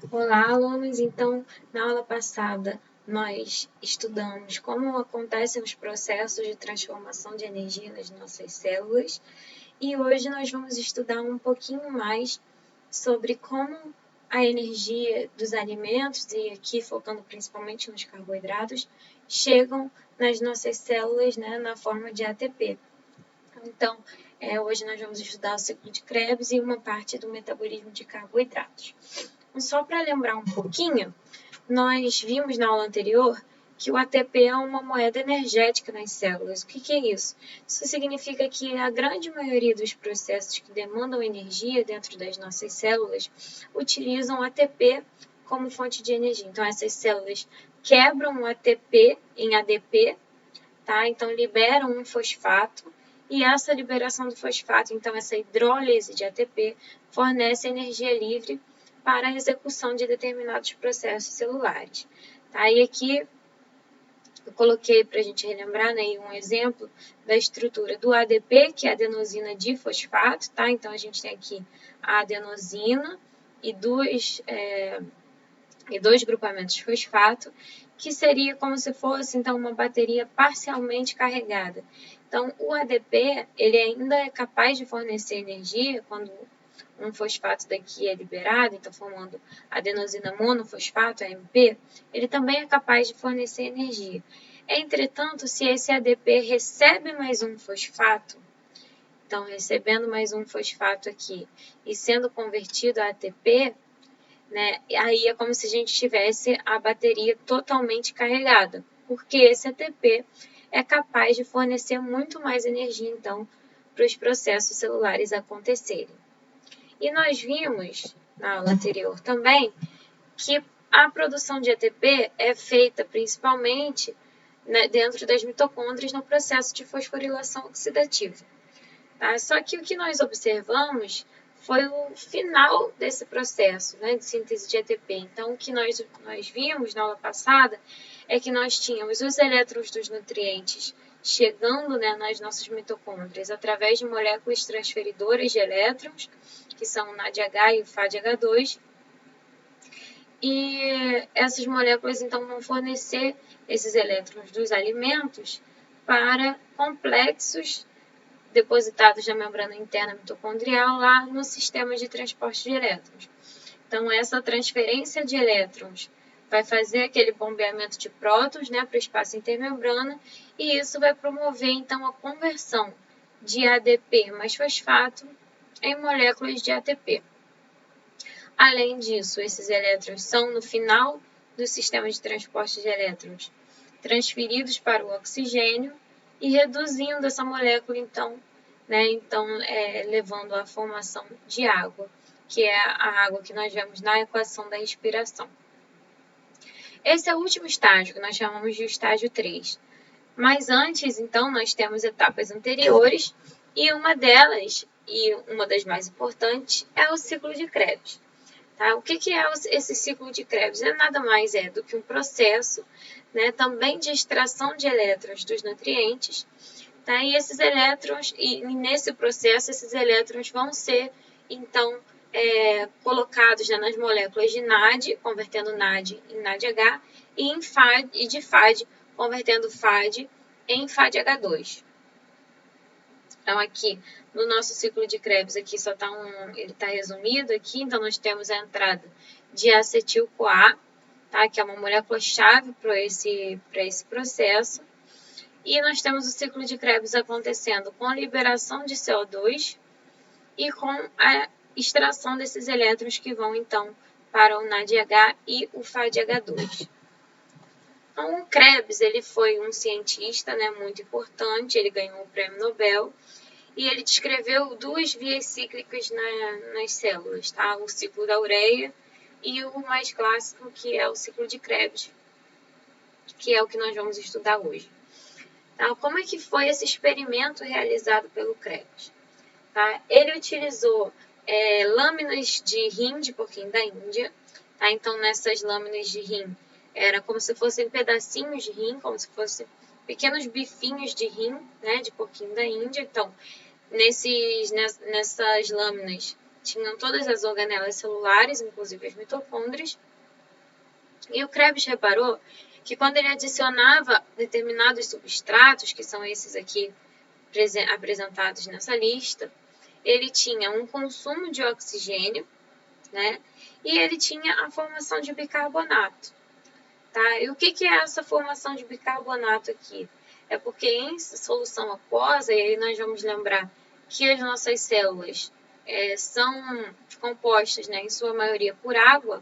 Olá, alunos! Então, na aula passada, nós estudamos como acontecem os processos de transformação de energia nas nossas células e hoje nós vamos estudar um pouquinho mais sobre como a energia dos alimentos, e aqui focando principalmente nos carboidratos, chegam nas nossas células, né, na forma de ATP. Então, hoje nós vamos estudar o ciclo de Krebs e uma parte do metabolismo de carboidratos. Só para lembrar um pouquinho, nós vimos na aula anterior que o ATP é uma moeda energética nas células. O que é isso? Isso significa que a grande maioria dos processos que demandam energia dentro das nossas células utilizam ATP como fonte de energia. Então, essas células quebram o ATP em ADP, tá? Então, liberam um fosfato e essa liberação do fosfato, então essa hidrólise de ATP, fornece energia livre para a execução de determinados processos celulares. Tá? E aqui eu coloquei para a gente relembrar, né, um exemplo da estrutura do ADP, que é a adenosina difosfato. Tá? Então, a gente tem aqui a adenosina e dois grupamentos de fosfato, que seria como se fosse, então, uma bateria parcialmente carregada. Então, o ADP, ele ainda é capaz de fornecer energia quando um fosfato daqui é liberado, então formando adenosina monofosfato, AMP, ele também é capaz de fornecer energia. Entretanto, se esse ADP recebe mais um fosfato, então recebendo mais um fosfato aqui e sendo convertido a ATP, né, aí é como se a gente tivesse a bateria totalmente carregada, porque esse ATP é capaz de fornecer muito mais energia, então, para os processos celulares acontecerem. E nós vimos, na aula anterior também, que a produção de ATP é feita principalmente, né, dentro das mitocôndrias no processo de fosforilação oxidativa. Tá? Só que o que nós observamos foi o final desse processo, né, de síntese de ATP. Então, o que nós vimos na aula passada é que nós tínhamos os elétrons dos nutrientes chegando, né, nas nossas mitocôndrias através de moléculas transferidoras de elétrons, que são o NADH e o FADH2, e essas moléculas então vão fornecer esses elétrons dos alimentos para complexos depositados na membrana interna mitocondrial lá no sistema de transporte de elétrons. Então, essa transferência de elétrons vai fazer aquele bombeamento de prótons, né, para o espaço intermembrana, e isso vai promover, então, a conversão de ADP mais fosfato em moléculas de ATP. Além disso, esses elétrons são, no final do sistema de transporte de elétrons, transferidos para o oxigênio e reduzindo essa molécula, então, levando à formação de água, que é a água que nós vemos na equação da respiração. Esse é o último estágio, que nós chamamos de estágio 3. Mas antes, então, nós temos etapas anteriores, e uma delas, e uma das mais importantes, é o ciclo de Krebs. Tá? O que é esse ciclo de Krebs? Nada mais é do que um processo, né, também de extração de elétrons dos nutrientes. Tá? E esses elétrons, e nesse processo, esses elétrons vão ser, então, colocados, né, nas moléculas de NAD, convertendo NAD em NADH, e de FAD, convertendo FAD em FADH2. Então, aqui, no nosso ciclo de Krebs, aqui só está ele está resumido aqui, então nós temos a entrada de acetil-CoA, tá? Que é uma molécula-chave para esse processo. E nós temos o ciclo de Krebs acontecendo com a liberação de CO2 e com a extração desses elétrons que vão, então, para o NADH e o FADH2. Então, o Krebs, ele foi um cientista, né, muito importante, ele ganhou o Prêmio Nobel, e ele descreveu duas vias cíclicas nas células, tá? O ciclo da ureia e o mais clássico, que é o ciclo de Krebs, que é o que nós vamos estudar hoje. Tá? Como é que foi esse experimento realizado pelo Krebs? Tá? Ele utilizou lâminas de rim de porquinho da Índia. Tá? Então, nessas lâminas de rim, era como se fossem pedacinhos de rim, como se fossem pequenos bifinhos de rim, né, de porquinho da Índia. Então, nessas lâminas, tinham todas as organelas celulares, inclusive as mitocôndrias. E o Krebs reparou que quando ele adicionava determinados substratos, que são esses aqui apresentados nessa lista, ele tinha um consumo de oxigênio, né? E ele tinha a formação de bicarbonato, tá? E o que é essa formação de bicarbonato aqui? É porque em solução aquosa, e aí nós vamos lembrar que as nossas células são compostas, né, em sua maioria por água,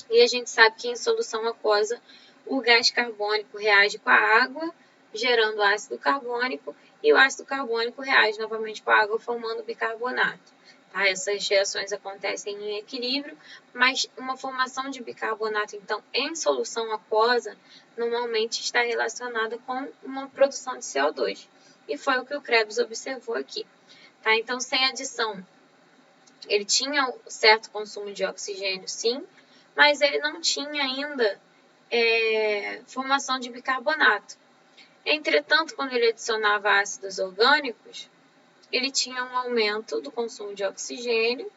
e a gente sabe que em solução aquosa o gás carbônico reage com a água, gerando ácido carbônico, e o ácido carbônico reage novamente com a água, formando bicarbonato. Tá? Essas reações acontecem em equilíbrio, mas uma formação de bicarbonato, então, em solução aquosa, normalmente está relacionada com uma produção de CO2. E foi o que o Krebs observou aqui. Tá? Então, sem adição, ele tinha um certo consumo de oxigênio, sim, mas ele não tinha ainda formação de bicarbonato. Entretanto, quando ele adicionava ácidos orgânicos, ele tinha um aumento do consumo de oxigênio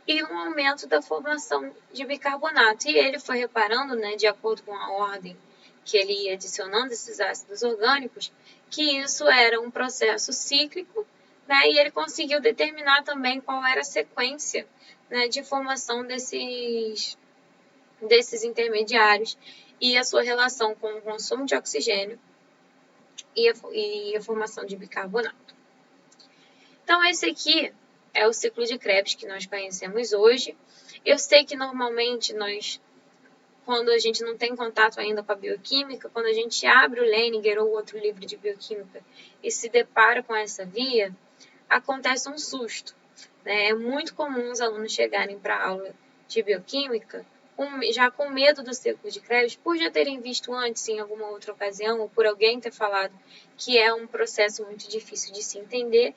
e um aumento da formação de bicarbonato. E ele foi reparando, né, de acordo com a ordem que ele ia adicionando esses ácidos orgânicos, que isso era um processo cíclico, né, e ele conseguiu determinar também qual era a sequência, né, de formação desses intermediários e a sua relação com o consumo de oxigênio e a formação de bicarbonato. Então, esse aqui é o ciclo de Krebs que nós conhecemos hoje. Eu sei que normalmente quando a gente não tem contato ainda com a bioquímica, quando a gente abre o Leninger ou outro livro de bioquímica e se depara com essa via, acontece um susto, né? É muito comum os alunos chegarem para a aula de bioquímica já com medo do ciclo de Krebs, por já terem visto antes em alguma outra ocasião, ou por alguém ter falado que é um processo muito difícil de se entender,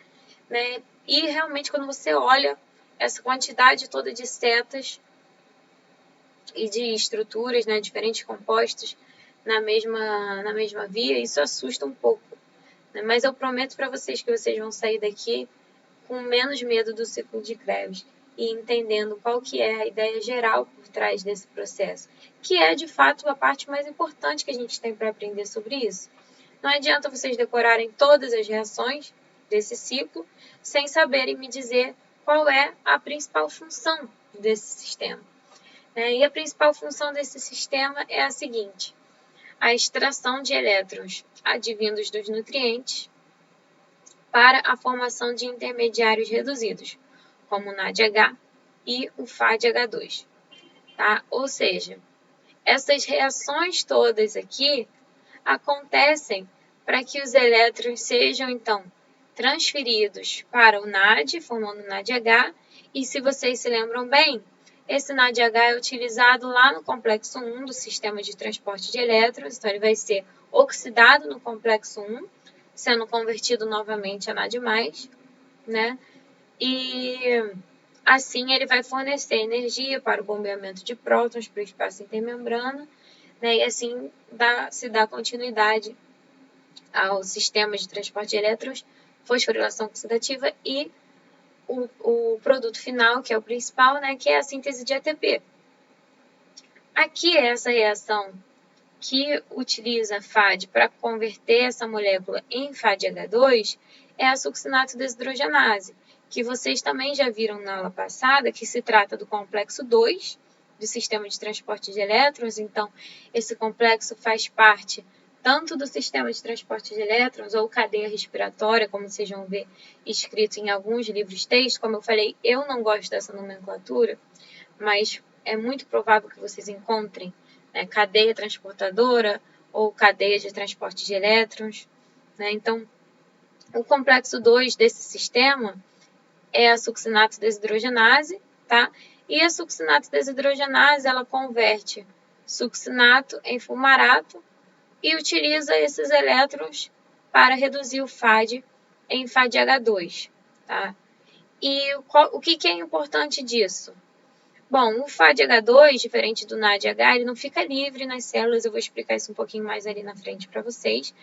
né? E realmente quando você olha essa quantidade toda de setas e de estruturas, né, diferentes compostos na mesma via, isso assusta um pouco, né? Mas eu prometo para vocês que vocês vão sair daqui com menos medo do ciclo de Krebs e entendendo qual que é a ideia geral por trás desse processo, que é, de fato, a parte mais importante que a gente tem para aprender sobre isso. Não adianta vocês decorarem todas as reações desse ciclo sem saberem me dizer qual é a principal função desse sistema. E a principal função desse sistema é a seguinte: a extração de elétrons advindos dos nutrientes para a formação de intermediários reduzidos, como o NADH e o FADH2. Tá? Ou seja, essas reações todas aqui acontecem para que os elétrons sejam, então, transferidos para o NAD, formando o NADH, e se vocês se lembram bem, esse NADH é utilizado lá no complexo 1 do sistema de transporte de elétrons, então ele vai ser oxidado no complexo 1, sendo convertido novamente a NAD+, né? E assim ele vai fornecer energia para o bombeamento de prótons para o espaço intermembrana, né? E assim se dá continuidade ao sistema de transporte de elétrons, fosforilação oxidativa e o produto final, que é o principal, né? Que é a síntese de ATP. Aqui é essa reação que utiliza FAD para converter essa molécula em FADH2 é a succinato desidrogenase, que vocês também já viram na aula passada, que se trata do complexo 2 do sistema de transporte de elétrons. Então, esse complexo faz parte tanto do sistema de transporte de elétrons ou cadeia respiratória, como vocês vão ver escrito em alguns livros texto. Como eu falei, eu não gosto dessa nomenclatura, mas é muito provável que vocês encontrem cadeia transportadora ou cadeia de transporte de elétrons, né? Então, o complexo 2 desse sistema é a succinato desidrogenase, tá? E a succinato desidrogenase, ela converte succinato em fumarato e utiliza esses elétrons para reduzir o FAD em FADH2, tá? E o que é importante disso? Bom, o FADH2, diferente do NADH, ele não fica livre nas células, eu vou explicar isso um pouquinho mais ali na frente para vocês,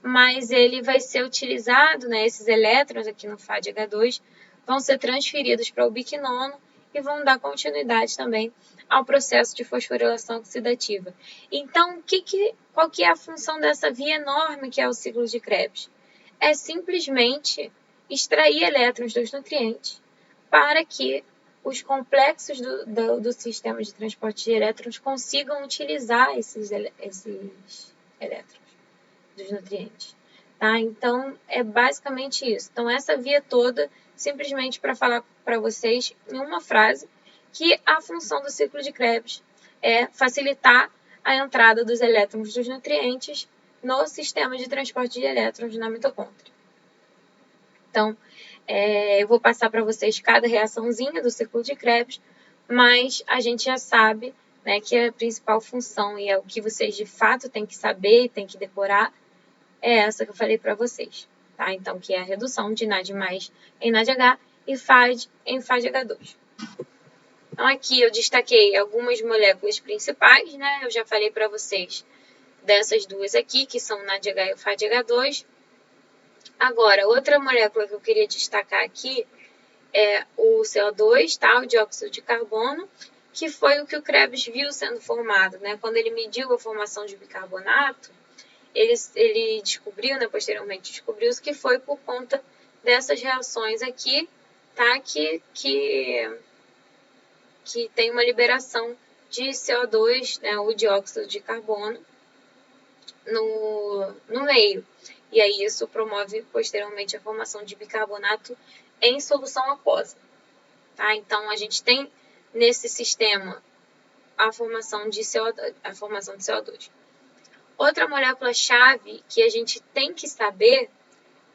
mas ele vai ser utilizado, né, esses elétrons aqui no FADH2, vão ser transferidos para o biquinono e vão dar continuidade também ao processo de fosforilação oxidativa. Então, qual que é a função dessa via enorme que é o ciclo de Krebs? É simplesmente extrair elétrons dos nutrientes para que os complexos do sistema de transporte de elétrons consigam utilizar esses elétrons dos nutrientes. Tá? Então, é basicamente isso. Então, essa via toda, simplesmente para falar para vocês em uma frase, que a função do ciclo de Krebs é facilitar a entrada dos elétrons dos nutrientes no sistema de transporte de elétrons na mitocôndria. Então, eu vou passar para vocês cada reaçãozinha do ciclo de Krebs, mas a gente já sabe, né, que a principal função e é o que vocês de fato têm que saber e têm que decorar é essa que eu falei para vocês, tá? Então, que é a redução de NAD+ em NADH e FAD em FADH2. Então, aqui eu destaquei algumas moléculas principais, né? Eu já falei para vocês dessas duas aqui, que são o NADH e o FADH2. Agora, outra molécula que eu queria destacar aqui é o CO2, tá? O dióxido de carbono, que foi o que o Krebs viu sendo formado, né? Quando ele mediu a formação de bicarbonato, ele descobriu, né, posteriormente descobriu-se que foi por conta dessas reações aqui, tá? Que tem uma liberação de CO2, né, o dióxido de carbono, no meio. E aí isso promove posteriormente a formação de bicarbonato em solução aquosa. Tá? Então, a gente tem nesse sistema a formação de CO2. Outra molécula-chave que a gente tem que saber,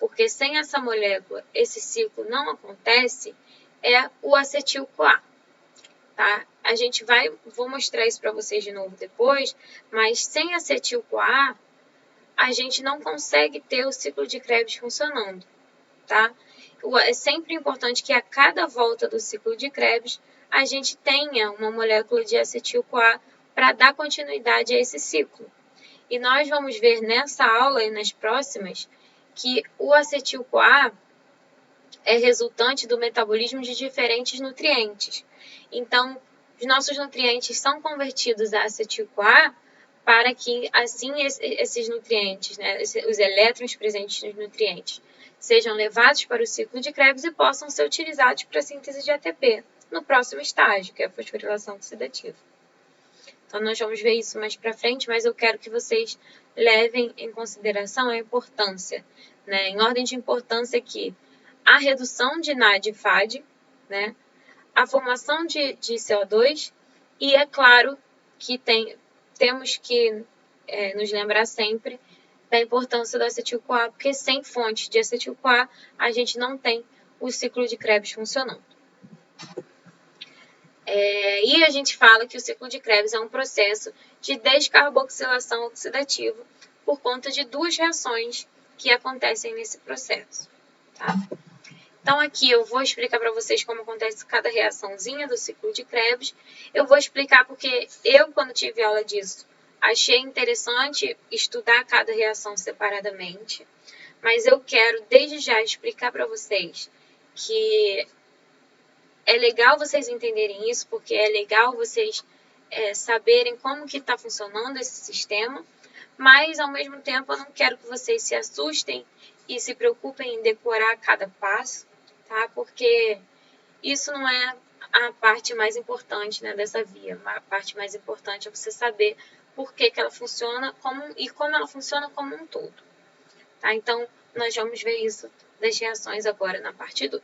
porque sem essa molécula esse ciclo não acontece, é o acetil-CoA. Tá? Vou mostrar isso para vocês de novo depois, mas sem acetil-CoA, a gente não consegue ter o ciclo de Krebs funcionando, tá? É sempre importante que a cada volta do ciclo de Krebs, a gente tenha uma molécula de acetil-CoA para dar continuidade a esse ciclo. E nós vamos ver nessa aula e nas próximas que o acetil-CoA é resultante do metabolismo de diferentes nutrientes. Então, os nossos nutrientes são convertidos a acetil-CoA para que, assim, esses nutrientes, né, os elétrons presentes nos nutrientes, sejam levados para o ciclo de Krebs e possam ser utilizados para a síntese de ATP no próximo estágio, que é a fosforilação oxidativa. Então, nós vamos ver isso mais para frente, mas eu quero que vocês levem em consideração a importância, né, em ordem de importância aqui, a redução de NAD e FAD, né, a formação de CO2 e, é claro, que temos que nos lembrar sempre da importância do acetil-CoA, porque sem fonte de acetil-CoA a gente não tem o ciclo de Krebs funcionando. E a gente fala que o ciclo de Krebs é um processo de descarboxilação oxidativa por conta de duas reações que acontecem nesse processo. Tá? Então, aqui eu vou explicar para vocês como acontece cada reaçãozinha do ciclo de Krebs. Eu vou explicar porque eu, quando tive aula disso, achei interessante estudar cada reação separadamente. Mas eu quero, desde já, explicar para vocês que é legal vocês entenderem isso, porque é legal vocês saberem como que está funcionando esse sistema, mas, ao mesmo tempo, eu não quero que vocês se assustem e se preocupem em decorar cada passo, tá? Porque isso não é a parte mais importante, né, dessa via. A parte mais importante é você saber por que ela funciona e como ela funciona como um todo. Tá? Então, nós vamos ver isso das reações agora na parte 2.